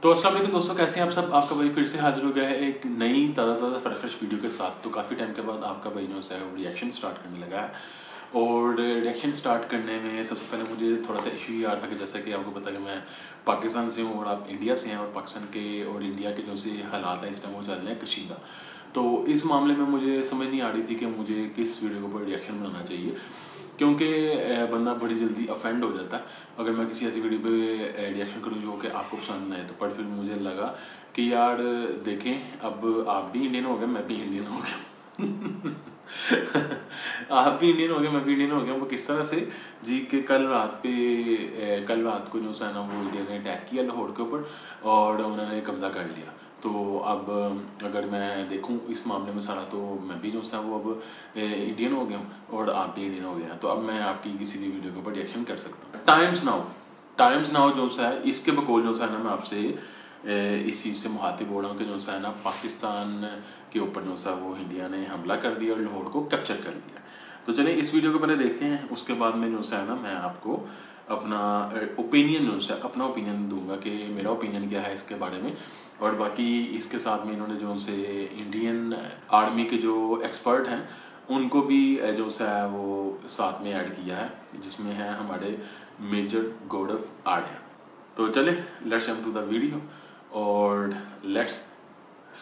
तो अस्सलाम वालेकुम दोस्तों, कैसे हैं आप सब। आपका भाई फिर से हाजिर हो गया है एक नई ताज़ा फ्रेश वीडियो के साथ। तो काफ़ी टाइम के बाद आपका भाई जो है वो रिएक्शन स्टार्ट करने लगा है। और रिएक्शन स्टार्ट करने में सबसे पहले मुझे थोड़ा सा इशू ये आ रहा था कि जैसा कि आपको पता है कि मैं पाकिस्तान से हूँ और आप इंडिया से हैं, और पाकिस्तान के और इंडिया के जो से हालात हैं इस टाइम वो चल रहे हैं कशीदा। तो इस मामले में मुझे समझ नहीं आ रही थी कि मुझे किस वीडियो के ऊपर रिएक्शन बनाना चाहिए, क्योंकि बंदा बड़ी जल्दी अफेंड हो जाता है अगर मैं किसी ऐसी वीडियो पे रिएक्शन करूँ जो कि आपको पसंद ना आए। तो पर फिर मुझे लगा कि यार देखें, अब आप भी इंडियन हो गए, मैं भी इंडियन हो गया आप भी इंडियन हो गए, मैं भी इंडियन हो गया। वो किस तरह से जी कि कल रात को जो है ना वो इंडिया ने अटैक किया लाहौर के ऊपर और उन्होंने कब्ज़ा कर लिया। तो अब अगर मैं देखूं इस मामले में सारा, तो मैं भी जो है वो अब इंडियन हो गया हूँ और आप भी इंडियन हो गए हैं। तो अब मैं आपकी किसी भी वीडियो के ऊपर रिएक्शन कर सकता हूँ। टाइम्स नाउ जो है इसके बकौल जो है ना मैं आपसे इस चीज़ से मुखातिब हो रहा हूँ कि जो है ना पाकिस्तान के ऊपर जो है वो इंडिया ने हमला कर दिया और लाहौर को कैप्चर कर लिया। तो चलिए इस वीडियो को पहले देखते हैं, उसके बाद में जो है ना मैं आपको अपना ओपिनियन जो है अपना ओपिनियन दूंगा कि मेरा ओपिनियन क्या है इसके बारे में। और बाकी इसके साथ में इन्होंने जो से इंडियन आर्मी के जो एक्सपर्ट हैं उनको भी जो है वो साथ में ऐड किया है, जिसमें है हमारे मेजर गौरव आर्या। तो चले let's jump to the video और लेट्स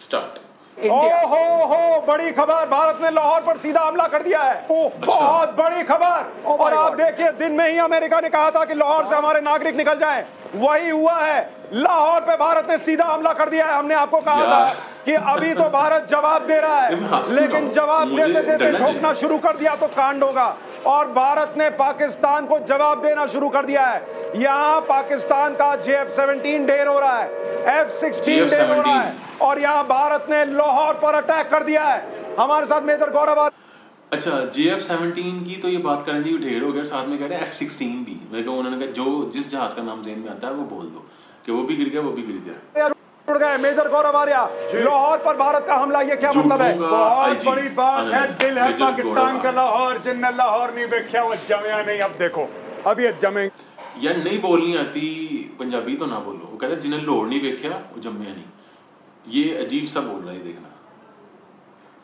स्टार्ट। हो बड़ी खबर, भारत ने लाहौर पर सीधा हमला कर दिया है। बहुत बड़ी खबर। और आप देखिए, दिन में ही अमेरिका ने कहा था कि लाहौर से हमारे नागरिक निकल जाएं, वही हुआ है। लाहौर पे भारत ने सीधा हमला कर दिया है। हमने आपको कहा था कि अभी तो भारत जवाब दे रहा है, लेकिन जवाब देते देते ठोकना शुरू कर दिया तो कांड होगा। और भारत ने पाकिस्तान को जवाब देना शुरू कर दिया है। यहाँ पाकिस्तान का JF-17 ढेर हो रहा है, F-16 ढेर हो रहा है, और यहाँ भारत ने लाहौर पर अटैक कर दिया है। हमारे साथ मेजर गौरव। अच्छा, JF-17 की तो ये बात करें जी, ढेर हो गया, साथ में कह रहे हैं F-16 भी। मेरे को उन्होंने कहा जो जिस जहाज का नाम जेन में आता है वो बोल दो कि वो भी गिर गया, वो भी गिर गया। उड़ गए मेजर गौरव आर्या। लाहौर पर भारत का हमला, ये क्या मतलब है? बहुत बड़ी बात है। दिल है पाकिस्तान का लाहौर, जिन्ने लाहौर नहीं देखा वो जमया नहीं। अब देखो, अब ये जमे यार नहीं बोलनी आती पंजाबी तो ना बोलो। वो कहते हैं जिन्हें लाहौर नहीं देखा वो जमया नहीं। ये अजीब सा बोल रहा है, देखना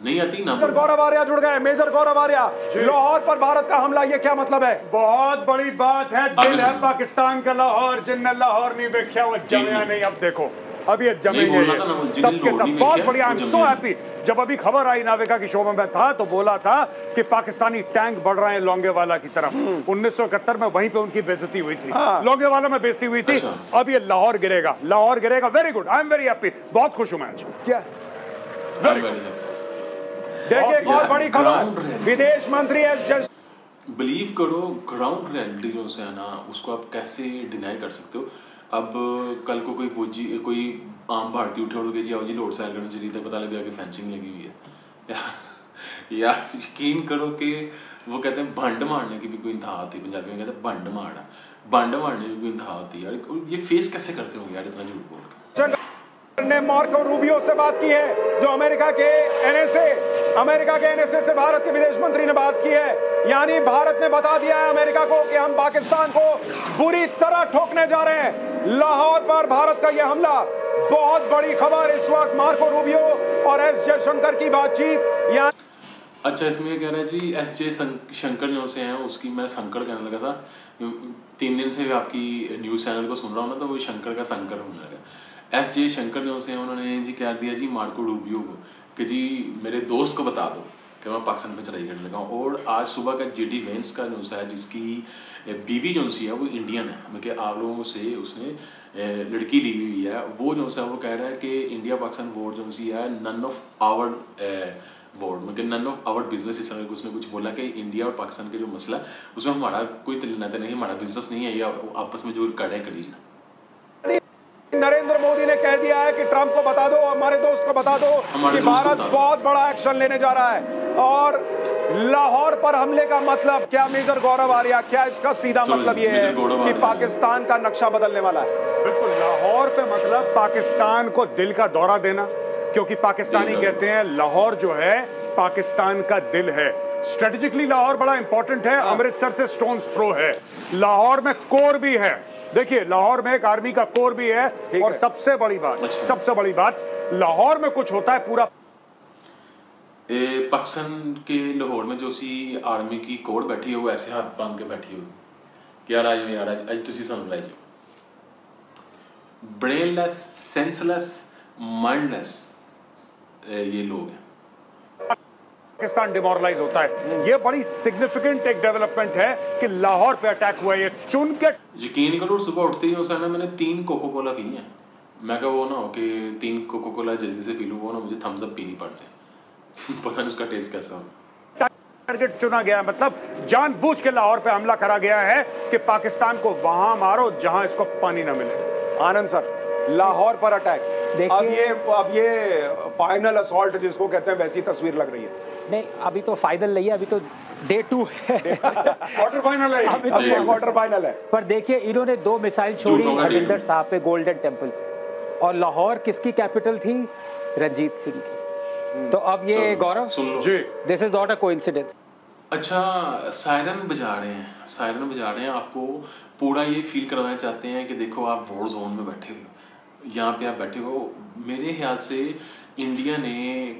नहीं आती ना। मेजर गौरव आर्या जुड़ गए। मेजर गौरव आर्या, लाहौर पर भारत का हमला, ये क्या मतलब है? बहुत बड़ी बात है। दिल है पाकिस्तान का लाहौर, जिन्ने लाहौर नहीं देखा वो जमया नहीं। अब देखो, अब ये जमेंगे सबके सब। बहुत बढ़िया, आई एम सो हैप्पी। जब अभी खबर आई नाविका की शो में मैं था तो बोला था कि पाकिस्तानी टैंक बढ़ रहे हैं लोंगेवाला की तरफ। 1971 में वहीं पे उनकी बेइज्जती हुई थी, लोंगेवाला में बेइज्जती हुई थी। अब ये लाहौर गिरेगा, लाहौर गिरेगा। Very good, I am very happy. बहुत खुश हूं मैं आज। क्या देखिए, एक और बड़ी खबर, विदेश मंत्री एस बिलीव करो, ग्राउंड रियलिटी जो है ना उसको आप कैसे डिनाई कर सकते हो। अब कल को कोई आम भारतीय उठे और जी आओ जी लोड सैर करने चलिए, तो पता लग गया कि फेंसिंग लगी हुई है। यार यकीन करो कि वो कहते हैं भंड मारने की भी कोई इंतहा होती है। पंजाबी में कहते हैं भंड मारने की भी इंतहा होती है। यार ये फेस कैसे करते होंगे यार इतना झूठ बोल के। ने मार्को रूबियो से बात की है, जो अमेरिका के NSA से भारत के विदेश मंत्री ने बात की है। यानी भारत ने बता दिया है अमेरिका को कि हम पाकिस्तान को बुरी तरह ठोकने जा रहे हैं। लाहौर पर भारत का यह हमला, बहुत बड़ी खबर इस वक्त। मार्को रूबियो और S जयशंकर की बातचीत। यहाँ अच्छा, इसमें ये कह रहा है जी S जयशंकर जो से हैं, उसकी मैं शंकर कहने लगा था। 3 दिन से आपकी न्यूज़ चैनल को सुन रहा हूँ ना, तो वो शंकर का संकर होने लगा। S जयशंकर जो से हैं उन्होंने जी कह दिया जी मार्को रूबियो को कि जी मेरे दोस्त को बता दो कि मैं पाकिस्तान पे चढ़ाई करने लगा हूँ। और आज सुबह का JD वेंस का न्यूज़ है, जिसकी बीवी जो सी है वो इंडियन है, मतलब आप लोगों से उसने लड़की ली हुई है। वो जो है वो कह रहा है कि इंडिया पाकिस्तान वॉर जो सी है नन ऑफ आवर वॉर, मतलब नन ऑफ आवर बिजनेस। इस तरह उसने कुछ बोला कि इंडिया और पाकिस्तान का जो मसला है उसमें हमारा कोई तल्लीनाता नहीं, हमारा बिजनेस नहीं है, या आपस में जो कर रहे हैं करीज। नरेंद्र मोदी ने कह दिया है कि ट्रंप को बता दो, हमारे दोस्त को बता दो कि भारत बहुत बड़ा एक्शन लेने जा रहा है। और लाहौर पर हमले का मतलब क्या, मेजर गौरव आर्या, क्या इसका सीधा मतलब ये है कि पाकिस्तान का नक्शा बदलने वाला है? बिल्कुल, लाहौर पे मतलब पाकिस्तान को दिल का दौरा देना, क्योंकि पाकिस्तानी कहते हैं लाहौर जो है पाकिस्तान का दिल है। स्ट्रेटेजिकली लाहौर बड़ा इंपॉर्टेंट है, अमृतसर से स्टोन्स थ्रो है। लाहौर में कोर भी है, देखिए लाहौर में एक आर्मी का कोर भी है और सबसे बड़ी बात लाहौर में कुछ होता है पूरा पाकिस्तान के लाहौर में जो सी आर्मी की कोर बैठी है वो ऐसे हाथ बांध के बैठी हुई कि यार आज तुसी सानू बुलाई जाओ ब्रेनलेस सेंसलेस माइंडलेस ये लोग हैं पाकिस्तान डिमोरलाइज होता है ये बड़ी सिग्निफिकेंट एक डेवलपमेंट है कि लाहौर पे अटैक हुआ है चुन के यकीन करो सुबह उठते ही उस मैंने 3 कोको कोला पी हैं मैं कहा वो ना हो कि 3 कोको कोला जल्दी से पी लूँ वो ना मुझे थम्स अप पीनी पड़ जाए पता नहीं उसका टेस्ट कैसा हो टारगेट चुना गया मतलब जानबूझ के लाहौर पे हमला करा गया है कि पाकिस्तान को वहां मारो जहां इसको पानी ना मिले आनंद सर लाहौर पर अटैक अब ये फाइनल असॉल्ट जिसको कहते हैं वैसी तस्वीर लग रही है नहीं अभी तो फाइनल नहीं है अभी तो डे 2 है क्वार्टर फाइनल है अभी तो क्वार्टर फाइनल है पर देखिए इन्होंने 2 मिसाइल छोड़ी हरविंदर साहब पे गोल्डन टेम्पल और लाहौर किसकी कैपिटल थी रंजीत सिंह की तो अब ये Gaurav ji this is not a coincidence अच्छा सायरन बजा रहे हैं आपको पूरा ये फील करवाना चाहते हैं कि देखो आप वॉर जोन में बैठे हो यहाँ पे आप बैठे हो मेरे ख्याल से इंडिया ने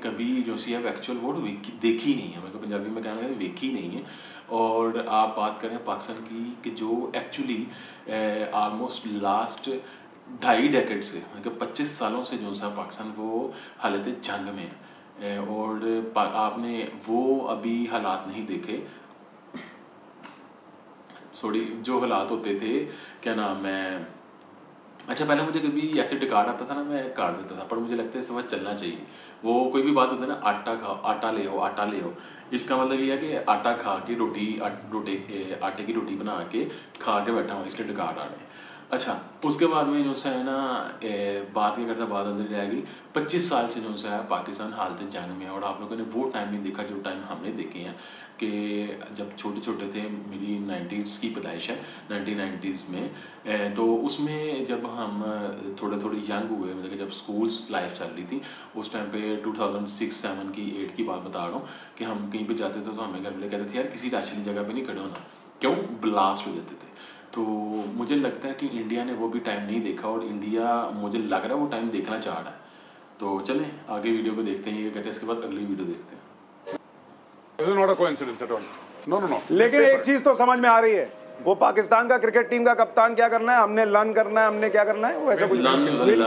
कभी जो सी है एक्चुअल वॉर देखी नहीं है मेरे को पंजाबी में कहना है देखी नहीं है और आप बात करें पाकिस्तान की कि जो एक्चुअली ऑलमोस्ट लास्ट 2.5 डेकेड से मतलब 25 सालों से जो सा पाकिस्तान वो हालत जंग में है और आपने वो अभी हालात नहीं देखे सॉरी जो हालात होते थे क्या नाम है अच्छा पहले मुझे कभी ऐसे टिकाट आता था ना मैं काट देता था पर मुझे लगता है इस वक्त चलना चाहिए वो कोई भी बात होती है ना आटा ले आओ इसका मतलब ये है कि आटा खा के आटे की रोटी बना के खा के बैठा हूँ इसलिए टिकाट आ रहे हैं अच्छा उसके बाद में जो सा है ना बात क्या करता बात अंदर जाएगी 25 साल से जो सा है पाकिस्तान हालत जंग में है और आप लोगों ने वो टाइम नहीं देखा जो टाइम हमने देखे हैं कि जब छोटे छोटे थे मेरी 90s की पैदाइश है 1990s में तो उसमें जब हम थोड़े यंग हुए मतलब कि जब स्कूल्स लाइफ चल रही थी उस टाइम पे 2006, 7 की 8 की बात बता रहा हूँ कि हम कहीं पे जाते थे तो हमें घर वाले कहते थे यार किसी राशि जगह पे नहीं खड़े होना क्यों ब्लास्ट हो जाते थे तो मुझे लगता है कि इंडिया ने वो भी टाइम नहीं देखा और इंडिया मुझे लग रहा है वो टाइम देखना चाह रहा है तो चलें आगे वीडियो को देखते हैं ये कहते हैं इसके बाद अगली वीडियो देखते हैं लेकिन एक चीज तो समझ में आ रही है वो पाकिस्तान का क्रिकेट टीम का कप्तान क्या करना है हमने लर्न करना है हमने क्या करना है वो ऐसा कुछ विन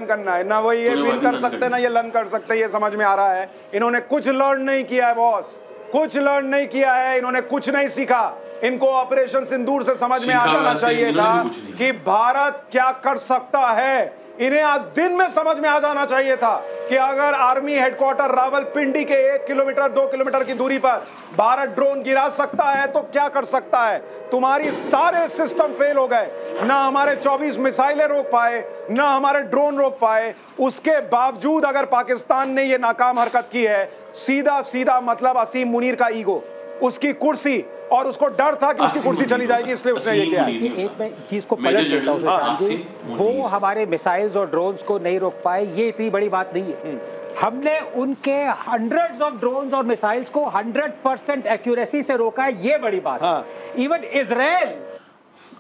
करना है ना वो ये विन कर सकते ना ये लर्न कर सकते ये समझ में आ रहा है इन्होंने कुछ लर्न नहीं किया है बॉस कुछ लर्न नहीं किया है इन्होंने कुछ नहीं सीखा इनको ऑपरेशन सिंदूर से समझ में आ जाना चाहिए था कि भारत क्या कर सकता है इन्हें आज दिन में समझ में आ जाना चाहिए था कि अगर आर्मी हेडक्वार्टर रावलपिंडी के 1 किलोमीटर 2 किलोमीटर की दूरी पर भारत ड्रोन गिरा सकता है तो क्या कर सकता है तुम्हारी सारे सिस्टम फेल हो गए ना हमारे 24 मिसाइलें रोक पाए ना हमारे ड्रोन रोक पाए उसके बावजूद अगर पाकिस्तान ने ये नाकाम हरकत की है सीधा मतलब असीम मुनीर का ईगो उसकी कुर्सी और उसको डर था कि उसकी कुर्सी चली जाएगी इसलिए उसने ये किया एक मैं चीज को पलट देता हूं वो हमारे मिसाइल्स और ड्रोन्स को नहीं रोक पाए ये इतनी बड़ी बात नहीं है हमने उनके हंड्रेड्स ऑफ ड्रोन्स और मिसाइल्स को 100% एक्यूरेसी से रोका है ये बड़ी बात इवन इजराइल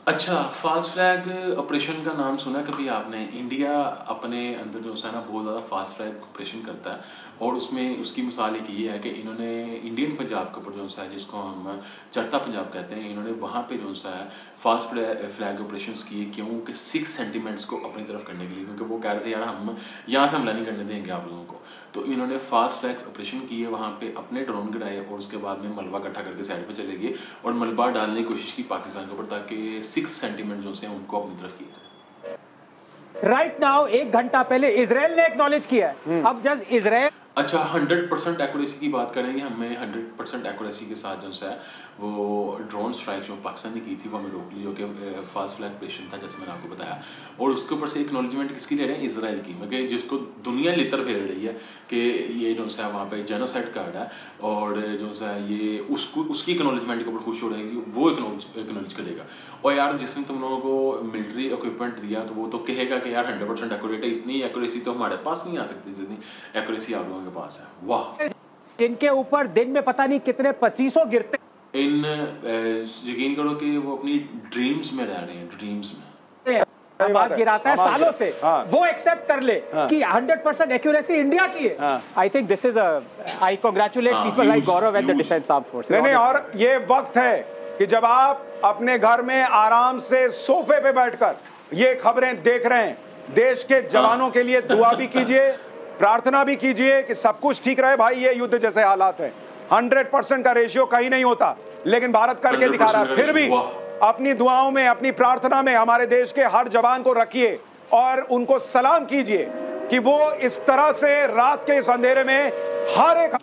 अच्छा फास्ट फ्लैग ऑपरेशन का नाम सुना कभी आपने इंडिया अपने अंदर जो है ना बहुत ज़्यादा फास्ट फ्लैग ऑपरेशन करता है और उसमें उसकी मिसाल एक ये है कि इन्होंने इंडियन पंजाब के ऊपर जो सा है जिसको हम चढ़ता पंजाब कहते हैं इन्होंने वहाँ पे जो सा है फास्ट फ्लैग ऑपरेशन किए क्यों कि 6 सेंटीमेंट्स को अपनी तरफ करने के लिए क्योंकि वो कह रहे थे यार हम यहाँ से हमला नहीं करने देंगे आप लोगों को तो इन्होंने फास्ट फ्लैग ऑपरेशन किए वहाँ पे अपने ड्रोन गिराए और उसके बाद में मलबा इकट्ठा करके साइड पे चले गए और मलबा डालने की कोशिश की पाकिस्तान के ऊपर ताकि 6 सेंटीमेंट जो से उनको अपनी तरफ किया राइट नाउ 1 घंटा पहले इजराइल ने एक्नॉलेज किया है अब जस्ट इजराइल अच्छा 100% एक्यूरेसी की बात करेंगे हमें 100% एक्यूरेसी के साथ जो है वो ड्रोन स्ट्राइक जो पाकिस्तान ने की थी वो हमें रोक ली जो कि फास्ट फ्लैग ऑपरेशन था जैसे मैंने आपको बताया और उसके ऊपर से एक्नॉलेजमेंट किसकी ले रहे हैं इजराइल की मतलब जिसको दुनिया लितर फेर रही है कि ये जो है वहाँ पे जेनोसाइड कार्ड है और जो है ये उसकी एक्नॉलेजमेंट के ऊपर खुश हो रहे हैं वो एक्नॉलेज करेगा और यार जिसने तुम लोगों को मिलिट्री इक्विपमेंट दिया तो वो तो कहेगा कि यार 100% एक्यूरेट है इतनी एक्यूरेसी तो हमारे पास नहीं आ सकती जितनी एक्यूरेसी आप लोगों के पास है वाह इनके ऊपर दिन में पता नहीं कितने 2500 गिरते इन यकीन करो कि वो अपनी ड्रीम्स में रह रहे हैं ड्रीम्स में बात गिराता है सालों से, वो एक्सेप्ट कर ले कि 100% एक्यूरेसी इंडिया की है। I think this is I congratulate people like Gaurav and the defence armed forces. नहीं, और ये वक्त है कि जब आप अपने घर में आराम से सोफे पे बैठकर ये खबरें देख रहे हैं, देश के जवानों के लिए दुआ भी कीजिए, प्रार्थना भी कीजिए कि सब कुछ ठीक रहे। भाई ये युद्ध जैसे हालात हैं, 100% का रेशियो कहीं नहीं होता, लेकिन भारत करके दिखा रहा है। फिर भी अपनी दुआओं में, अपनी प्रार्थना में हमारे देश के हर जवान को रखिए और उनको सलाम कीजिए कि वो इस तरह से रात के इस अंधेरे में हर एक।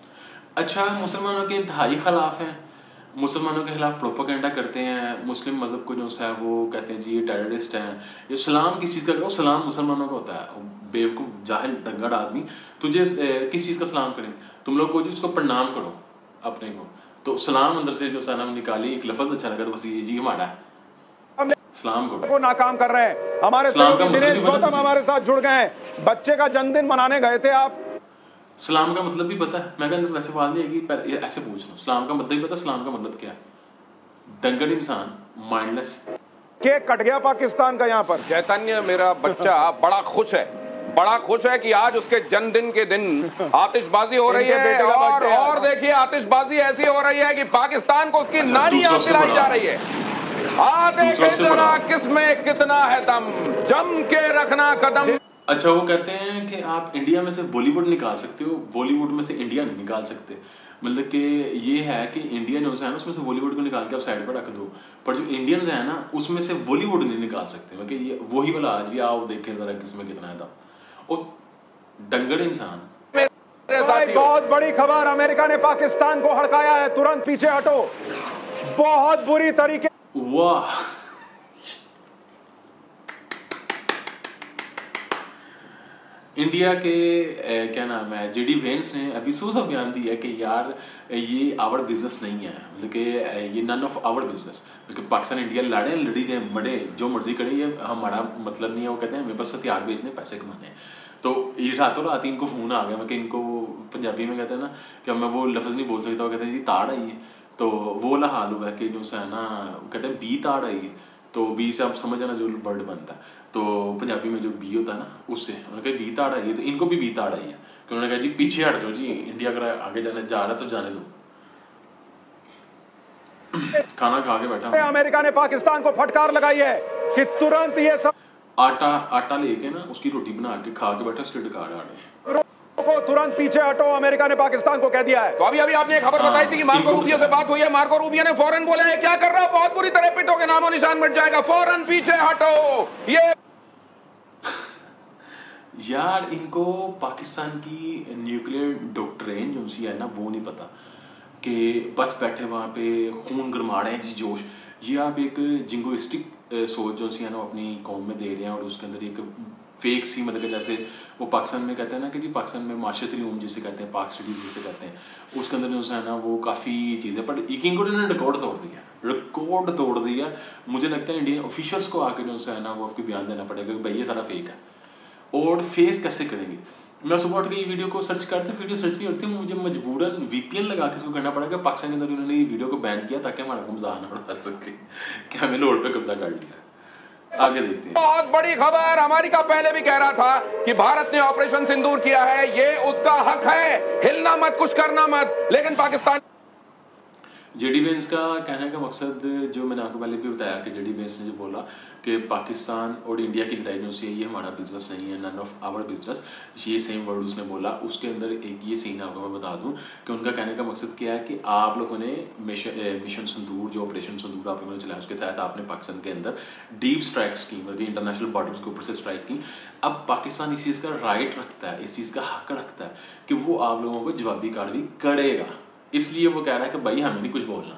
अच्छा, मुसलमानों के इंतहाई खिलाफ हैं, मुसलमानों के खिलाफ प्रोपेगेंडा करते हैं, मुस्लिम मजहब को जो है वो कहते हैं जी ये टेररिस्ट हैं, ये सलाम किस चीज़ का करो, सलाम मुसलमानों का होता है। बेवकूफ़ जाहिल दंगड़ आदमी, तुझे किस चीज़ का सलाम करें? तुम लोग को जी उसको प्रणाम करो अपने को, तो सलाम अंदर से जो सलाम निकाली, एक लफ्ज़ अच्छा लगा तो बस ये जी हमारा सलाम को नाकाम कर रहे हैं। हमारे सहयोगी दिनेश गौतम हमारे साथ जुड़ गए हैं। बच्चे का जन्मदिन मनाने गए थे आप, सलाम का मतलब भी पता है? मैं कहता वैसे बात नहीं है कि ऐसे पूछ लो, सलाम का मतलब ही पता? सलाम का मतलब क्या है? दंगल इंसान, माइंडलेस। केक कट गया पाकिस्तान का यहाँ पर। चैतन्य मेरा बच्चा बड़ा खुश है कि आज उसके जन्मदिन के दिन आतिशबाजी हो रही है, और देखिए आतिशबाजी ऐसी हो रही है कि पाकिस्तान को उसकी नानी याद दिलाई जा रही है। देखे जरा किसमें कितना है दम, जम के रखना कदम। अच्छा, वो कहते हैं कि आप इंडिया में से बॉलीवुड निकाल सकते हो, बॉलीवुड में से इंडिया नहीं निकाल सकते। मतलब कि ये है कि इंडिया जो है ना उसमें से बॉलीवुड को निकाल के आप साइड पर रख दो, पर जो इंडियंस है ना उसमें से बॉलीवुड नहीं निकाल सकते। मतलब ये वही वाला आज भी आओ देखें जरा किसमें कितना है दम। और दंगड़ इंसान। बहुत बड़ी खबर, अमेरिका ने पाकिस्तान को हड़काया है, तुरंत पीछे हटो। बहुत बुरी तरीके। वाह, इंडिया के क्या नाम है जेडी वेंस ने अभी सोचा बयान दिया है कि यार ये आवर बिजनेस नहीं है, मतलब कि ये नन ऑफ आवर बिजनेस। क्योंकि पाकिस्तान इंडिया लड़े, लड़ी जाए, मरे, जो मर्जी करे, ये हमारा मतलब नहीं है। वो कहते हैं हमें बस हथियार बेचने, पैसे कमाने हैं। तो ये रातों रात इनको फ़ोन आ गया, मैं कि इनको पंजाबी में कहते हैं ना कि मैं वो लफ्ज़ नहीं बोल सकता, वो कहते हैं जी ताड़ आई है। तो वो वाला हाल हुआ है कि जो है ना कहते हैं बी ताड़ आई है, तो बी से आप समझ आना जो वर्ड बनता है, तो पंजाबी में जो बी होता है ना उससे उन्होंने कहा बी ताड़ आई है, तो इनको भी बी ताड़ आई है। कि उन्होंने कहा जी पीछे हट जाओ जी, इंडिया अगर आगे जाने जा रहा है तो जाने दो। खाना खा के बैठा। अमेरिका ने पाकिस्तान को फटकार लगाई है कि तुरंत ये सब आटा लेके ना उसकी रोटी बना के खा के बैठा, उसके डकार आड़े को तुरंत पीछे हटो, अमेरिका ने पाकिस्तान को कह दिया है। तो अभी आपने खबर बताई थी कि मार्को रूबियो से बात हुई है, मार्को रूबियो ने फौरन बोला है क्या कर रहा है, बहुत बुरी तरह पिटोगे, नामो निशान मिट जाएगा, फौरन पीछे हटो। ये यार इनको पाकिस्तान की न्यूक्लियर डॉक्ट्रिन जो सी है ना वो नहीं पता कि बस बैठे वहाँ पे खून गरमा रहे हैं जी जोश। ये आप एक जिंगोइस्टिक सोच जो सी है ना अपनी कौम में दे रहे हैं, और उसके अंदर एक फेक सी मतलब जैसे वो पाकिस्तान में कहते हैं ना कि जी पाकिस्तान में माशरती उलूम जिसे कहते हैं, पाक स्टडीज जिसे कहते हैं, उसके अंदर जो है ना वो काफ़ी चीज़ें, पर इनको ने रिकॉर्ड तोड़ दिया। मुझे लगता है इंडियन ऑफिशियल्स को आके जो है ना वो आपको बयान देना पड़ेगा कि भाई ये सारा फेक है। और फेस कैसे करेंगे? मैं सुबह उठ के ये वीडियो को सर्च करते, वीडियो सर्च नहीं होती, मुझे मजबूरन VPN लगा के इसको करना पड़ेगा। पाकिस्तान के अंदर उन्होंने ये वीडियो को बैन किया ताकि हमारा मजाक ना उड़ा सके कि हमें लोड पे कब्जा कर लिया। आगे देखते हैं। बहुत बड़ी खबर, अमेरिका पहले भी कह रहा था कि भारत ने ऑपरेशन सिंदूर किया है, ये उसका हक है, हिलना मत, कुछ करना मत, लेकिन पाकिस्तान जेडी वेंस का कहने का मकसद जो मैंने आपको पहले भी बताया कि जेडी वेंस ने जो बोला कि पाकिस्तान और इंडिया की लड़ाई जो सी है ये हमारा बिजनेस नहीं है, नन ऑफ आवर बिजनेस, ये सेम वर्ड उसने बोला। उसके अंदर एक ये सीन आपको मैं बता दूं कि उनका कहने का मकसद क्या है कि आप लोगों ने मिशन सिंदूर जो ऑपरेशन सिंदूर आप लोगों ने चलाया उसके तहत आपने पाकिस्तान के अंदर डीप स्ट्राइक्स की, मतलब इंटरनेशनल बॉर्डर्स के ऊपर से स्ट्राइक की। अब पाकिस्तान इस चीज़ का राइट रखता है, इस चीज़ का हक रखता है कि वो आप लोगों को जवाबी कार्रवाई करेगा। इसलिए वो कह रहा है कि भाई हमें नहीं कुछ बोलना।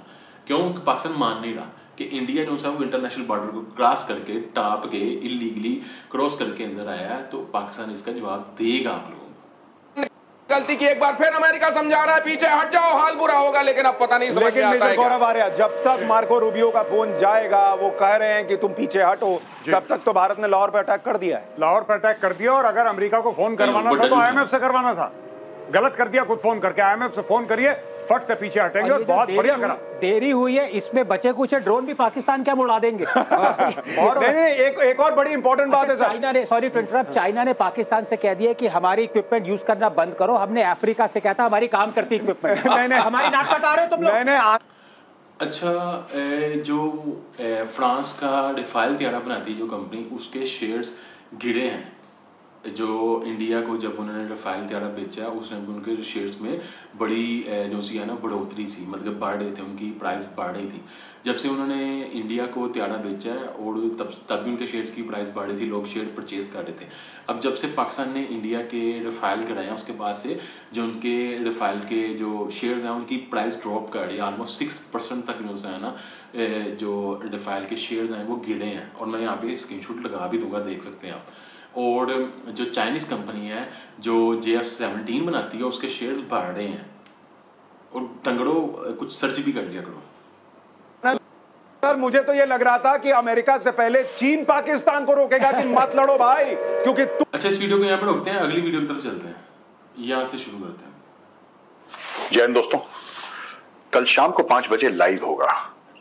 क्यों? पाकिस्तान मान नहीं रहा कि इंडिया जो है वो इंटरनेशनल बॉर्डर को क्रॉस करके टाप के इलीगली क्रॉस करके अंदर आया है, तो पाकिस्तान इसका जवाब देगा आप लोगों को। गलती की एक बार फिर अमेरिका समझा रहा है पीछे हट जाओ, हाल बुरा होगा, लेकिन अब पता नहीं समझ में आता है। गौरव आर्या, जब तक मार्को रूबियो का फोन जाएगा, वो कह रहे हैं कि तुम पीछे हटो, तब तक तो भारत ने लाहौर पर अटैक कर दिया है। लाहौर पर अटैक कर दिया, और अगर अमेरिका को फोन करवाना था तो IMF से करवाना था। गलत कर दिया खुद फोन करके, IMF से फोन करिए, फट से पीछे हटेंगे और बहुत बढ़िया करा। देरी हुई है, इसमें बचे कुछ ड्रोन भी पाकिस्तान क्या उड़ा देंगे। और एक और बड़ी इंपॉर्टेंट बात है सर, चाइना ने, सॉरी टू इंटरप्ट, चाइना ने पाकिस्तान से कह दिया कि हमारी इक्विपमेंट यूज करना बंद करो। हमने अफ्रीका से कहता हमारी काम करती इक्विपमेंट, हमारी नाक कटा रहे हो तुम लोग। अच्छा, जो फ्रांस का रफाल त्यारा बनाती है जो कंपनी, उसके शेयर्स गिरे हैं। जो इंडिया को जब उन्होंने रफाल त्यारा बेचा, उसने उनके शेयर्स में बड़ी जो सी है ना बढ़ोतरी सी, मतलब बढ़ रहे थे, उनकी प्राइस बढ़ रही थी। जब से उन्होंने इंडिया को त्यारा बेचा है और तब भी उनके शेयर्स की प्राइस बढ़ रही थी, लोग शेयर परचेज कर रहे थे। अब जब से पाकिस्तान ने इंडिया के रफाल गिराए, उसके बाद से जो उनके रफाल के जो शेयर्स हैं उनकी प्राइस ड्रॉप कर रही है। ऑलमोस्ट 6% तक जो है ना जो रफाल के शेयर्स हैं वो गिरे हैं। और मैं यहाँ पे स्क्रीनशॉट लगा भी दूंगा, देख सकते हैं आप। और जो चाइनीज़ कंपनी है जो JF-17 बनाती है, उसके शेयर्स बढ़ रहे हैं। और तंगड़ो कुछ सर्च भी कर लिया करो। सर मुझे तो ये लग रहा था कि अमेरिका से पहले चीन पाकिस्तान को रोकेगा कि मत लड़ो भाई, क्योंकि अच्छा, इस वीडियो को यहाँ पे रोकते हैं, अगली वीडियो की तरफ चलते हैं, यहाँ से शुरू करते हैं। जय हिंद दोस्तों, कल शाम को 5 बजे लाइव होगा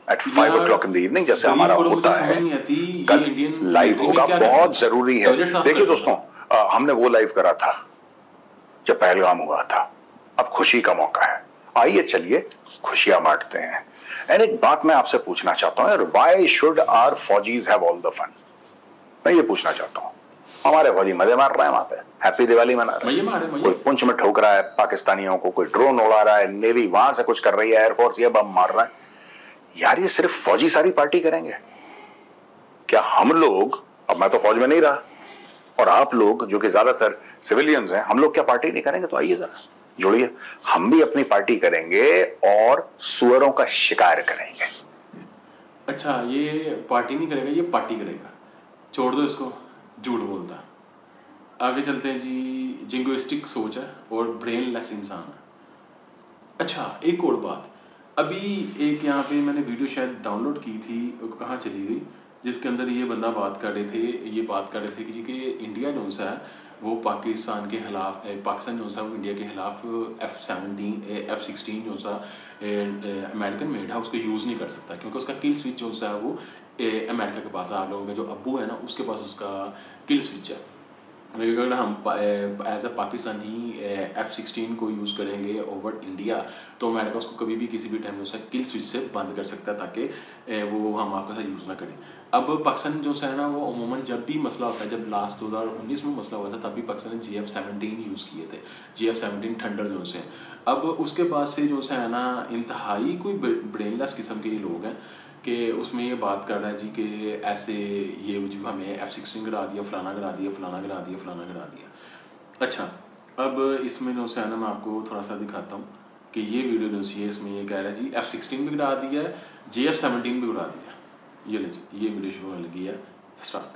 at 5 o'clock in the evening, जैसे हमारा होता है। कल लाइव होगा, बहुत जरूरी है। देखिए दोस्तों, हमने वो लाइव करा था जब पहलगाम हुआ था, अब खुशी का मौका है। आइए चलिए खुशियां बांटते हैं। एंड एक बात मैं आपसे पूछना चाहता हूँ, why should our faujis have all the fun? मैं ये पूछना चाहता हूँ, हमारे फौजी मजे मार रहे हैं वहां पे, हैप्पी दिवाली मना रहे हैं। कोई पुंछ में ठोक रहा है पाकिस्तानियों को, कोई ड्रोन उड़ा रहा है, नेवी वहां से कुछ कर रही है, एयरफोर्स ये बम मार रहा है। यार ये सिर्फ फौजी सारी पार्टी करेंगे क्या? हम लोग, अब मैं तो फौज में नहीं रहा, और आप लोग जो कि ज्यादातर सिविलियंस हैं, हम लोग क्या पार्टी नहीं करेंगे? तो आइए जरा जोड़िए, हम भी अपनी पार्टी करेंगे और सुअरों का शिकार करेंगे। अच्छा, ये पार्टी नहीं करेगा, ये पार्टी करेगा। छोड़ दो इसको, झूठ बोलता। आगे चलते हैं जी। जिंगोइस्टिक सोच है और ब्रेनलेस इंसान है। अच्छा, एक और बात, अभी एक यहाँ पे मैंने वीडियो शायद डाउनलोड की थी, कहाँ चली गई, जिसके अंदर ये बंदा बात कर रहे थे कि जी कि इंडिया जो सा है वो पाकिस्तान के खिलाफ, पाकिस्तान जो सा वो इंडिया के खिलाफ F-16 जो सा अमेरिकन मेड है उसको यूज़ नहीं कर सकता, क्योंकि उसका किल स्विच जो सा है वो अमेरिका के पास, आप लोगों के जो अब्बू है ना उसके पास उसका किल स्विच है। अगर हम एज अ पाकिस्तानी F-16 को यूज़ करेंगे ओवर इंडिया, तो अमेरिका उसको कभी भी किसी भी टाइम उसका किल स्विच से बंद कर सकता है, ताकि वो हम आपके साथ यूज़ ना करें। अब पाकिस्तान जो है ना वो अमूमन जब भी मसला होता है, जब लास्ट 2019 में मसला हुआ था तब भी पाकिस्तान ने JF-17 यूज़ किए थे, JF-17 थंडर जो से। अब उसके बाद से जो है ना इंतहाई कोई ब्रेनलेस किस्म के लोग हैं कि उसमें ये बात कर रहा है जी कि ऐसे ये जो हमें F-16 गिरा दिया, फलाना गिरा दिया, फलाना गिरा दिया, फलाना गिरा दिया। अच्छा, अब इसमें जो है ना मैं आपको थोड़ा सा दिखाता हूँ कि ये वीडियो जो है इसमें ये कह रहा है जी F-16 भी गिरा दिया है, JF-17 भी गिरा दिया। ये ले जी, ये वीडियो शुरू होने लगी है, स्टार्ट।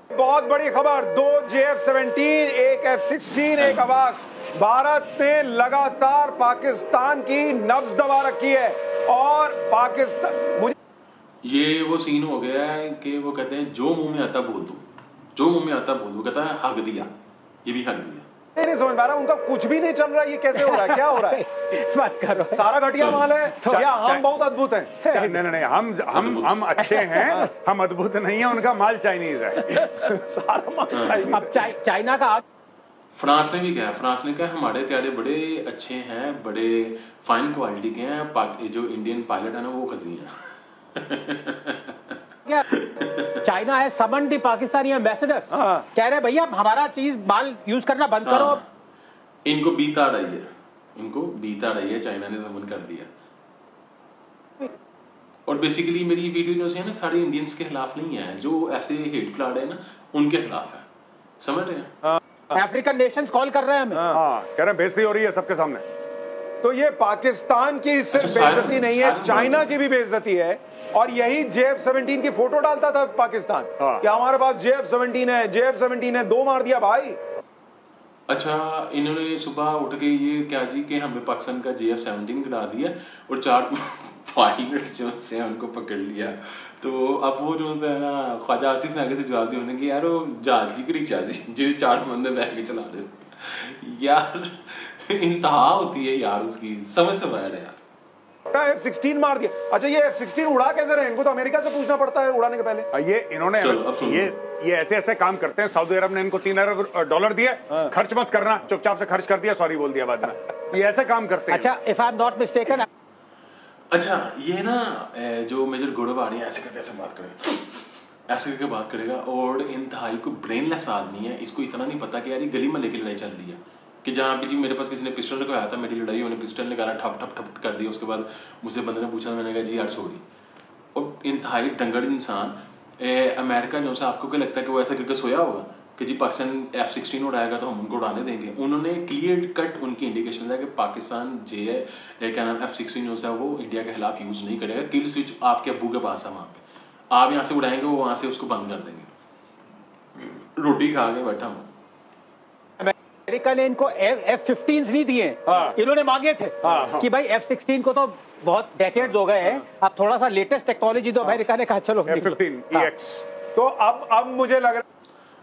बहुत बड़ी खबर, 2 JF-17, एक F-16, एक अवाक्स। भारत ने लगातार पाकिस्तान की नब्ज दबा रखी है और पाकिस्तान, ये वो सीन हो गया है कि वो कहते हैं जो मुंह में आता बोल दूं, जो मुंह में आता बोल दूं, कहता है हक दिया, ये भी हक दिया। नहीं समझ पा रहा, उनका कुछ भी नहीं चल रहा है, ये कैसे हो रहा है, क्या हो रहा है? बात करो, सारा घटिया माल है क्या? हम बहुत अद्भुत हैं? नहीं, हम अच्छे हैं, हम अद्भुत नहीं है, उनका माल चाइनीज है। सारा माल चाइनीज। अब चाइना का फ्रांस ने भी कहा, फ्रांस ने कहा हमारे त्यारे बड़े अच्छे हैं, बड़े फाइन क्वालिटी के हैं, जो इंडियन पायलट है ना वो खजी हैं। चाइना है समन दी पाकिस्तानी एम्बेसडर, कह रहे भैया हमारा चीज माल यूज करना बंद करो। इनको बीत आ रही है, इनको बीत आ रही है, चाइना ने समन कर दिया। और बेसिकली मेरी वीडियो जो है ना सारे इंडियंस के खिलाफ नहीं है, जो ऐसे हेट प्लाट है ना उनके खिलाफ है, समझ रहे हैं? अफ्रीकन नेशंस कॉल कर रहे हैं हमें, कह रहे हैं बेइज्जती हो रही है सबके सामने। तो ये पाकिस्तान की सिर्फ बेइज्जती नहीं है, चाइना की भी बेइज्जती है। और यही JF-17 की फोटो डालता था पाकिस्तान कि हमारे पास JF-17 है, JF-17 है, 2 मार दिया भाई। अच्छा, इन्होंने सुबह उठ के ये क्या जी कि हमें पाकिस्तान का JF-17 गिरा दिया और 4 पायलट्स जो से उनको पकड़ लिया। तो अब वो जो है ना ख्वाजा आसिफ ने आगे से जवाब दिया उन्होंने कि यार वो जहाजी की रिक्शा जी 4 बंदे बैठ के चला रहे थे यार। इंतहा होती है यार उसकी, समझ से बाहर है यार। F-16 मार दिया। अच्छा ये F-16 उड़ा कैसे रहे? इनको तो अमेरिका से पूछना पड़ता है उड़ाने के पहले। ये इन्होंने ये ऐसे काम करते हैं। सऊदी अरब ने इनको $3 अरब दिए, खर्च मत करना, चुपचाप से खर्च कर दिया, सॉरी बोल दिया बाद में। ये ऐसे काम करते हैं। अच्छा, if I am not mistaken, अच्छा ये ना जो मेजर गोड़ाबाड़ी ऐसे करके ऐसे बात करेगा, ऐसे करके बात करेगा, और इंतहाई को ब्रेनलेस आदमी है, इसको इतना नहीं पता कि यार ये गली महल्ले की लड़ाई चल रही है, कि जहाँ पे जी मेरे पास किसी ने पिस्टल रखवाया था, मेरी लड़ाई उन्होंने पिस्टल निकाला, ठप ठप ठप कर दिया, उसके बाद मुझसे बंदे ने पूछा, मैंने कहा जी यार सॉरी। और इंतहाई डंगड़ इंसान अमेरिका जो है, आपको क्या लगता है कि वो ऐसा करके सोया होगा कि जी पाकिस्तान F-16 उड़ाएगा तो हम उनको उड़ाने देंगे? उन्होंने क्लियर कट उनकी इंडिकेशन है कि पाकिस्तान जो है क्या नाम F-16 जो है वो इंडिया के खिलाफ यूज़ नहीं करेगा। किल स्विच आपके अब्बू के पास है, वहाँ पे आप यहाँ से उड़ाएंगे, वो वहाँ से उसको बंद कर देंगे। रोटी खा के बैठा हूँ। अमेरिका ने इनको F-15 नहीं दिए, इन्होंने मांगे थे कि भाई F-16 को तो बहुत डेकेड्स हो गए हैं, अब थोड़ा सा लेटेस्ट टेक्नोलॉजी, तो अमेरिका ने कहा चलो F-15 EX। तो अब मुझे लग रहा,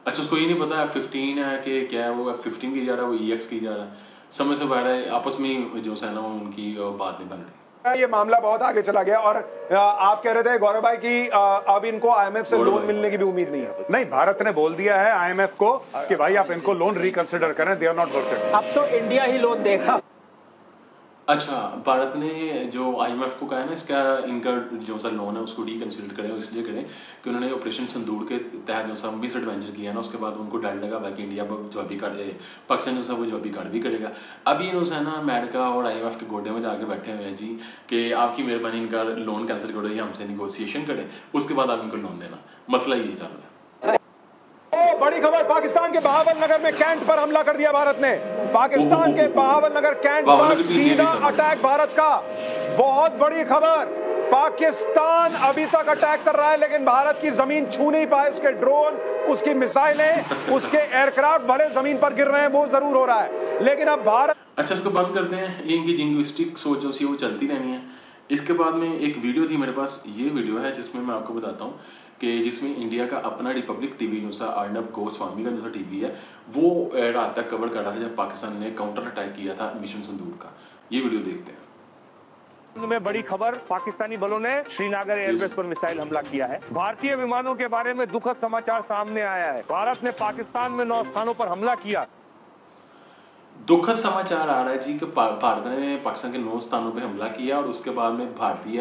अच्छा उसको ये नहीं पता F-15 है कि क्या है, वो F-15 की जा रहा है, वो EX की जा रहा है, समझ से बाहर है। आपस में जो है ना उनकी बात नहीं बन रही। ये मामला बहुत आगे चला गया। और आप कह रहे थे गौरव भाई कि अब इनको IMF से लोन मिलने की भी उम्मीद नहीं है। नहीं, भारत ने बोल दिया है IMF को कि भाई आप इनको लोन रिकंसिडर करें, they are not worth it. अब तो इंडिया ही लोन देगा। अच्छा भारत ने जो IMF को कहा है ना, इसका इनका जो सा लोन है उसको रिकंसिडर करें, इसलिए करें कि उन्होंने ऑपरेशन संदूर के तहत जो सा मिस एडवेंचर किया ना, उसके बाद उनको डर लगा हुआ कि इंडिया जो अभी पाकिस्तान जो सा वो जो अभी कार्ड भी करेगा। अभी इन्होंने ना अमेरिका और IMF के गोडे में जाके बैठे हुए हैं जी कि आपकी मेहरबानी इनका लोन कैंसिल करो या हमसे निगोसिएशन करें, उसके बाद आप इनको लोन देना। मसला यही चल रहा है। बड़ी खबर, पाकिस्तान के बहावलनगर में कैंट पर हमला कर दिया भारत ने। पाकिस्तान के बहावलनगर कैंट पर सीधा अटैक भारत का। बहुत बड़ी खबर, पाकिस्तान अभी तक अटैक कर रहा है लेकिन भारत की जमीन छू नहीं पाए। उसके ड्रोन, उसकी मिसाइलें, उसके एयरक्राफ्ट भले जमीन पर गिर रहे हैं, वो जरूर हो रहा है, लेकिन अब भारत। अच्छा इसको बंद करते हैं, ये इनकी जिंग्विस्टिक सोच जो सी वो चलती रहनी है। इसके बाद में एक वीडियो थी मेरे पास, ये वीडियो है जिसमें मैं आपको बताता हूँ कि जिसमें इंडिया का अपना रिपब्लिक टीवी जो सा अर्नब गोस्वामी का जो सा टीवी है, वो रात तक कवर कर रहा था जब पाकिस्तान ने काउंटर अटैक किया था मिशन संदूर का। ये वीडियो देखते हैं। में बड़ी खबर, पाकिस्तानी बलों ने श्रीनगर एयरबेस पर मिसाइल हमला किया है। भारतीय विमानों के बारे में दुखद समाचार सामने आया है। भारत ने पाकिस्तान में 9 स्थानों पर हमला किया। दुखद समाचार आ रहा है जी कि भारत ने पाकिस्तान के 9 स्थानों पे हमला किया और उसके बाद में भारतीय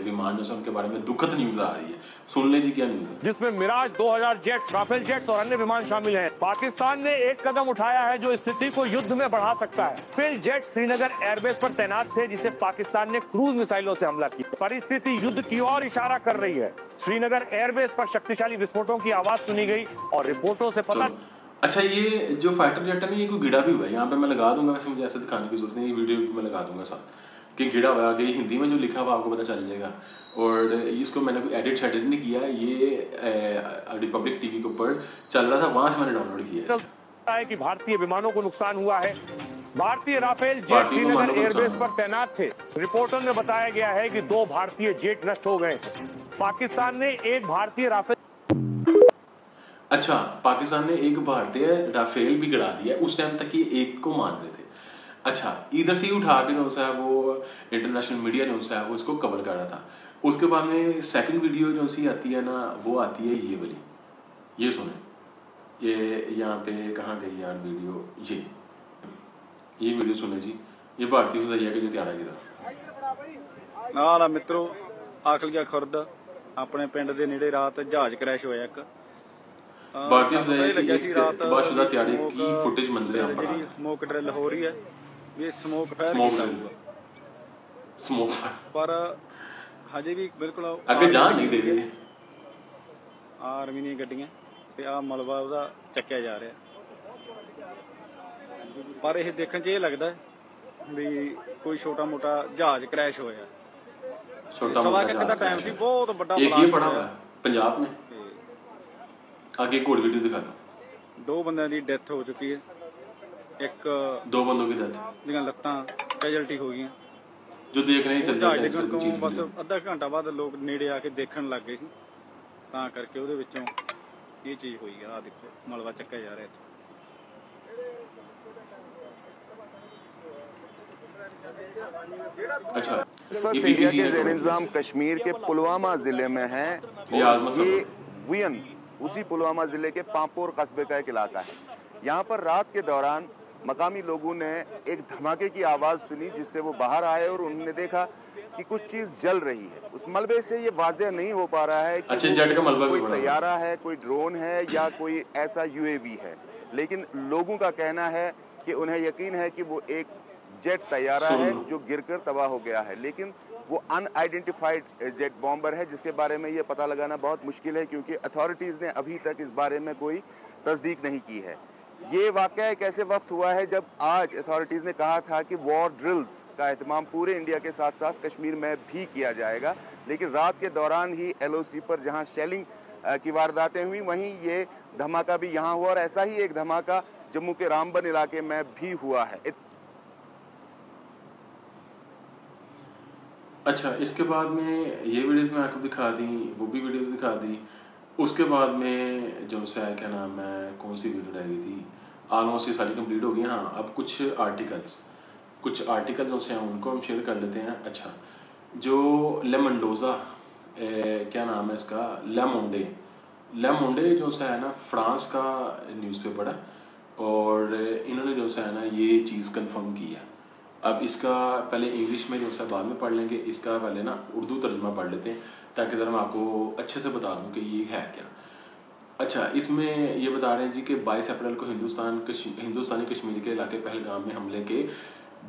विमान जो उनके बारे में दुखद न्यूज आ रही है। सुन ले जी क्या न्यूज है, जिसमें मिराज 2000 जेट्स, राफेल जेट्स और अन्य विमान शामिल हैं। पाकिस्तान ने एक कदम उठाया है जो स्थिति को युद्ध में बढ़ा सकता है। राफेल जेट श्रीनगर एयरबेस पर तैनात थे जिसे पाकिस्तान ने क्रूज मिसाइलों से हमला किया। परिस्थिति युद्ध की ओर इशारा कर रही है। श्रीनगर एयरबेस पर शक्तिशाली विस्फोटों की आवाज सुनी गई और रिपोर्टों से पता। अच्छा ये जो फाइटर जेट है ना, ये कोई गिरा भी हुआ है, यहाँ पे मैं लगा दूंगा, वैसे मुझे ऐसे दिखाने की जरूरत नहीं, ये वीडियो में लगा दूंगा साथ कि गिरा हुआ है। हिंदी में जो लिखा हुआ आपको पता चल जाएगा। और इसको मैंने कोई एडिट शेडिट नहीं किया, ये रिपब्लिक टीवी के ऊपर चल रहा था, वहां से मैंने डाउनलोड किया है कि भारतीय विमानों को नुकसान हुआ है। भारतीय राफेल जेट श्रीनगर एयरबेस पर तैनात थे। रिपोर्टों में बताया गया है कि 2 भारतीय जेट नष्ट हो गए। पाकिस्तान ने एक भारतीय राफेल अच्छा पाकिस्तान ने एक भारतीय राफेल भी गिरा दिया। उस टाइम तक ये एक को मान रहे थे। अच्छा इधर से ही उठा के जो है वो इंटरनेशनल मीडिया जो है वो इसको कवर कर रहा था। उसके बाद में सेकंड वीडियो जो सी आती है ना, वो आती है ये वाली, ये सुने, ये यहाँ पे कहाँ गई यार वीडियो, ये वीडियो सुने जी। ये भारतीय फजाइया के जो त्याड़ा गिरा ना मित्रों, आखलिया खुर्द अपने पिंड के नेड़े रात जहाज क्रैश होया एक भारतीय फजाइया की तबाहशुदा त्याड़े की फुटेज मंजरे हम पर स्मोक ड्रिल हो रही है, ये स्मोक फायर स्मोक पर हजे भी बिल्कुल अगे जान नहीं दे रही आर्मी दी गड्डियां ते आ मलबा ਉਹਦਾ ਚੱਕਿਆ ਜਾ ਰਿਹਾ। पर यह देखने च लगता है भी कोई छोटा मोटा जहाज क्रैश होया। सवा एक दा टाइम सी, बहुत बड़ा ब्लास्ट होया पंजाब में। आगे एक और वीडियो दिखाता हूं। 2 बंदों की डेथ हो चुकी है, एक 2 बंदों की डेथ, जिहड़ियां लत्तां कैजुअल्टी हो गई जो देख रहे हैं। चल चीज बस अद्धा घंटा बाद लोग नेड़े आके देखण लग गए सी, तां करके ਉਹਦੇ ਵਿੱਚੋਂ ये चीज हुई है। आ देखो मलबा ਚੱਕਿਆ जा रहा है। अच्छा, इस वक्त इंडिया के ज़ेर इंतज़ाम कश्मीर के पुलवामा ज़िले में है। ये वियन उसी पुलवामा ज़िले के पांपोर कस्बे का एक इलाका है। यहाँ पर रात के दौरान मकामी लोगों ने एक धमाके की आवाज़ सुनी, जिससे वो बाहर आए और उन्होंने देखा कि कुछ चीज़ जल रही है। उस मलबे से ये वाज़ेह नहीं हो पा रहा है कि कोई तैयारा है, कोई ड्रोन है या कोई ऐसा UAV है, लेकिन लोगों का कहना है कि उन्हें यकीन है कि वो एक जेट तैयारा है जो गिरकर तबाह हो गया है, लेकिन वो अनआइडेंटिफाइड जेट बॉम्बर है, जिसके बारे में ये पता लगाना बहुत मुश्किल है, क्योंकि अथॉरिटीज़ ने अभी तक इस बारे में कोई तस्दीक नहीं की है। ये वाक़या एक ऐसे वक्त हुआ है जब आज अथॉरिटीज़ ने कहा था कि वॉर ड्रिल्स का एहतमाम पूरे इंडिया के साथ साथ कश्मीर में भी किया जाएगा, लेकिन रात के दौरान ही LOC पर जहाँ शेलिंग की वारदातें हुई, वहीं ये धमाका भी यहाँ हुआ और ऐसा ही एक धमाका जम्मू के रामबन इलाके में भी हुआ है। अच्छा, इसके बाद में ये वीडियोस मैं आपको दिखा दी, वो भी वीडियो दिखा दी। उसके बाद में जो सा है क्या नाम है, कौन सी वीडियो रह गई थी, ऑलमोस्ट ये सारी कंप्लीट हो गई। हाँ, अब कुछ आर्टिकल जो से हैं उनको हम शेयर कर लेते हैं। अच्छा, जो ले मंडोज़ा क्या नाम है इसका, ले मोंडे जो सा है ना, फ्रांस का न्यूज़पेपर है और इन्होंने जो सा है ना ये चीज़ कंफर्म की है। अब इसका पहले इंग्लिश में जो सा बाद में पढ़ लेंगे, इसका पहले ना उर्दू तर्जुमा पढ़ लेते हैं ताकि ज़रा मैं आपको अच्छे से बता दूं कि ये है क्या। अच्छा, इसमें ये बता रहे हैं जी कि 22 अप्रैल को हिंदुस्तानी कश्मीर के इलाके पहलगाम में हमले के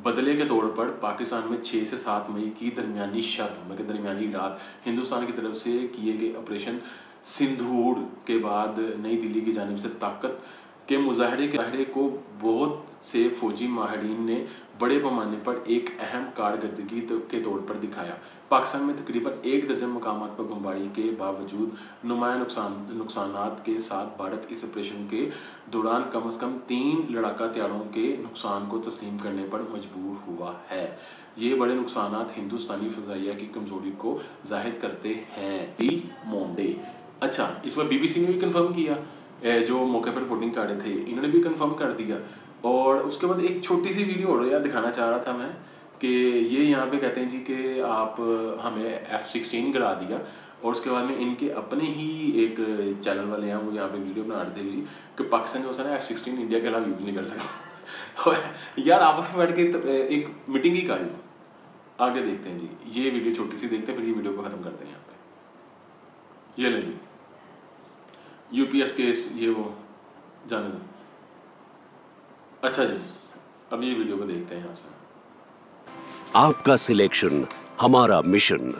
बदले के तौर पर पाकिस्तान में 6 से 7 मई की दरमियानी रात हिंदुस्तान की तरफ से किए गए ऑपरेशन सिंधूर के बाद नई दिल्ली की जानिब से ताकत के मुजाहरे को बहुत से फौजी माहिरीन ने बड़े पैमाने पर एक अहम कारकर्दगी के तौर पर दिखाया। पाकिस्तान में तकरीबन 1 दर्जन मकामात पर बमबारी के बावजूद नुमाया नुकसानात के साथ भारत इस ऑपरेशन के दौरान कम से कम 3 लड़ाका हथियारों के नुकसान को तस्लीम करने पर मजबूर हुआ है। ये बड़े नुकसानात हिंदुस्तानी फ़ज़ाइया की कमज़ोरी को जाहिर करते हैं। ली मोंडे। अच्छा, इस बार BBC ने भी कंफर्म किया, जो मौके पर रिपोर्टिंग कर रहे थे इन्होंने भी कंफर्म कर दिया। और उसके बाद एक छोटी सी वीडियो और यार दिखाना चाह रहा था मैं कि ये यहाँ पे कहते हैं जी कि आप हमें F-16 गिरा दिया, और उसके बाद में इनके अपने ही एक चैनल वाले हैं वो यहाँ पे वीडियो बना रहे थे जी कि पाकिस्तान जो है ना F-16 इंडिया के खिलाफ यूज नहीं कर सकता। यार आपस में बैठ के एक मीटिंग ही कर लो। आगे देखते हैं जी, ये वीडियो छोटी सी देखते हैं फिर ये वीडियो को ख़त्म करते हैं। यहाँ पे ये ले जी UPS केस, ये वो जाने दो। अच्छा जी, अब ये वीडियो को देखते हैं यहाँ से। आपका सिलेक्शन हमारा मिशन।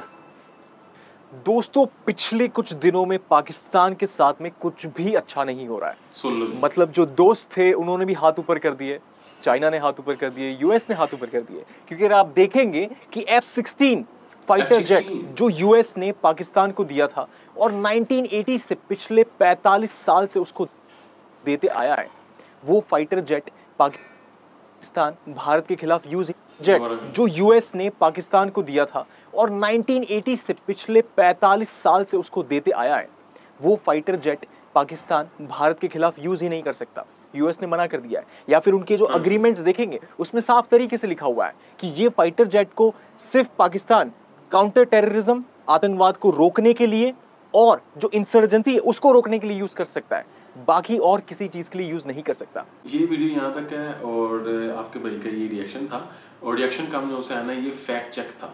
दोस्तों, पिछले कुछ दिनों में पाकिस्तान के साथ में कुछ भी अच्छा नहीं हो रहा है। सुन लो, मतलब जो दोस्त थे उन्होंने भी हाथ ऊपर कर दिए, चाइना ने हाथ ऊपर कर दिए, US ने हाथ ऊपर कर दिए, क्योंकि आप देखेंगे कि F-16 फाइटर जेट जो US ने पाकिस्तान को दिया था और 1980 से पिछले 45 साल से उसको देते आया है, वो फाइटर जेट पाकिस्तान भारत के खिलाफ यूज जेट जो US ने पाकिस्तान को दिया था और 1980 से पिछले 45 साल से उसको देते आया है, वो फाइटर जेट पाकिस्तान भारत के खिलाफ यूज ही नहीं कर सकता। US ने मना कर दिया है, या फिर उनके जो अग्रीमेंट्स देखेंगे उसमें साफ तरीके से लिखा हुआ है कि ये फाइटर जेट को सिर्फ पाकिस्तान काउंटर टेररिज्म, आतंकवाद को रोकने के लिए और जो इंसर्जेंसी है उसको रोकने के लिए यूज कर सकता है, बाकी और किसी चीज के लिए यूज नहीं कर सकता। ये वीडियो यहाँ तक है और आपके भाई का ये रिएक्शन था, और रिएक्शन का जो है ना ये फैक्ट चेक था।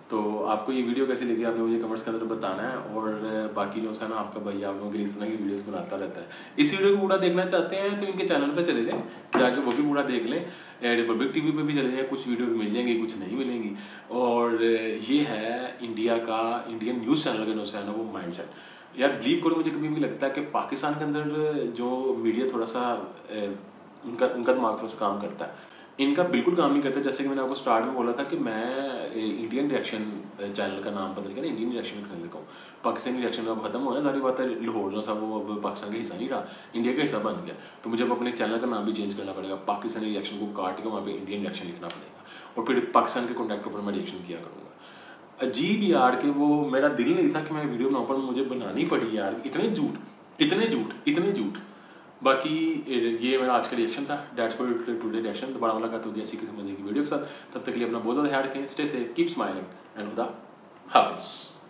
तो आपको ये वीडियो कैसी लगी आपने मुझे कमेंट्स के अंदर बताना है, और बाकी जो है ना आपका भाई आप लोगों के लिए इस तरह की वीडियोस बनाता रहता है। इस वीडियो को पूरा देखना चाहते हैं तो इनके चैनल पर चले जाएं, जाके वो भी पूरा देख लें। रिपब्लिक TV पे भी चले जाएं, कुछ वीडियोस मिल जाएंगी कुछ नहीं मिलेंगी। और ये है इंडियन न्यूज़ चैनल का जो है ना वो माइंडसेट। यार बिलीव करो, मुझे कभी भी लगता है कि पाकिस्तान के अंदर जो मीडिया थोड़ा सा उनका दिमाग थोड़ा सा काम करता है, इनका बिल्कुल काम नहीं करता। जैसे कि मैंने आपको स्टार्ट में बोला था कि मैं इंडियन रिएक्शन चैनल का नाम बदल के ना इंडियन रिएक्शन करने लगा हूँ। पाकिस्तानी रिएक्शन अब खत्म हो रहा है, सारी बात है। लाहौर जो सा वो अब पाकिस्तान का हिस्सा नहीं रहा, इंडिया का हिस्सा बन गया, तो मुझे अब अपने चैनल का नाम भी चेंज करना पड़ेगा। पाकिस्तानी रिएक्शन को काट के वहाँ पे इंडियन रिएक्शन लिखना पड़ेगा, और फिर पाकिस्तान के कॉन्टैक्ट के ऊपर मैं रिएक्शन किया करूँगा। अजीब यार कि वो मेरा दिल नहीं था कि मैं वीडियो बनाऊँ, पर मुझे बनानी पड़ी यार। इतने झूठ। बाकी ये मेरा आज का रिएक्शन था, डेट्स फॉर टुडे रिएक्शन। दोबारा मुलाकात होगी ऐसी किसी मजे की वीडियो के साथ, तब तक के लिए अपना बहुत ज़्यादा ख्याल रखें, stay safe, keep smiling and खुदा हाफिज़।